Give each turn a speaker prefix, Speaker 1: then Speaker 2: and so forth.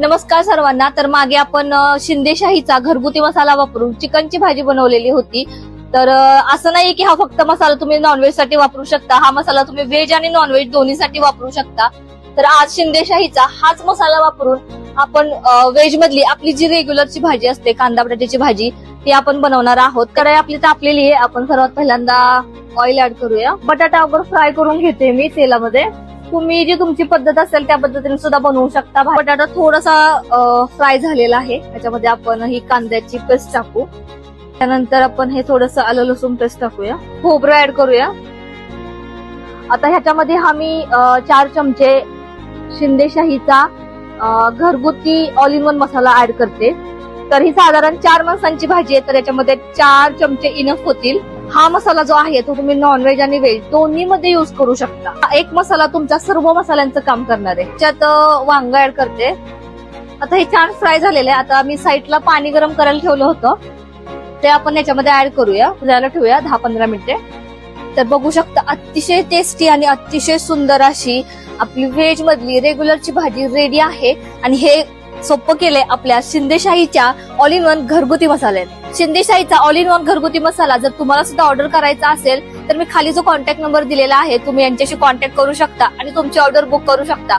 Speaker 1: नमस्कार सर्वांना. तर मागे आपण शिंदेशाहीचा घरगुती मसाला वापरून चिकनची भाजी बनवलेली होती. तर असं नाही की हा फक्त मसाला तुम्ही नॉनव्हेज साठी वापरू शकता, हा मसाला तुम्ही व्हेज आणि नॉनव्हेज दोन्हीसाठी वापरू शकता. तर आज शिंदेशाहीचा हाच मसाला वापरून आपण व्हेज मधली आपली जी रेग्युलरची भाजी असते, कांदा बटाट्याची भाजी, ती आपण बनवणार आहोत. कढई आपली तापलेली आहे. आपण सर्वात पहिल्यांदा ऑइल ऍड करूया. बटाटा अगोदर फ्राय करून घेते मी तेलामध्ये. तुम्ही जी तुमची पद्धत असेल त्या पद्धतीने सुद्धा बनवू शकता. बटाटा थोडासा फ्राय झालेला आहे. त्याच्यामध्ये आपण ही कांद्याची पेस्ट टाकू. त्यानंतर आपण हे थोडंसं आलं लसूण पेस्ट टाकूया. खोबरं ऍड करूया. आता ह्याच्यामध्ये आम्ही 4 चमचे शिंदेशाहीचा घरगुती ऑल इन वन मसाला ऍड करते. तर ही साधारण 4 माणसांची भाजी आहे, तर याच्यामध्ये 4 चमचे इनफ होतील. हा मसाला जो आहे तो तुम्ही नॉनव्हेज आणि व्हेज दोन्ही मध्ये युज करू शकता. एक मसाला तुमच्या सर्व मसाल्यांचं काम करणार आहे. त्यात वांग ऍड करते. आता हे छान फ्राय झालेलं आहे. आता मी साईडला पाणी गरम करायला ठेवलं होतं, ते आपण याच्यामध्ये ऍड करूया. त्याला ठेवूया 10-15 मिनिटे. तर बघू शकता अतिशय टेस्टी आणि अतिशय सुंदर अशी आपली व्हेज मधली रेग्युलरची भाजी रेडी आहे. आणि हे सोपं केलंय आपल्या शिंदेशाहीच्या ऑल इन वन घरगुती मसाल्याने. शिंदेशाहीचा ऑल इन वन घरगुती मसाला जर तुम्हाला सुद्धा ऑर्डर करायचा असेल तर मी खाली जो कॉन्टॅक्ट नंबर दिलेला आहे, तुम्ही यांच्याशी कॉन्टॅक्ट करू शकता आणि तुमची ऑर्डर बुक करू शकता.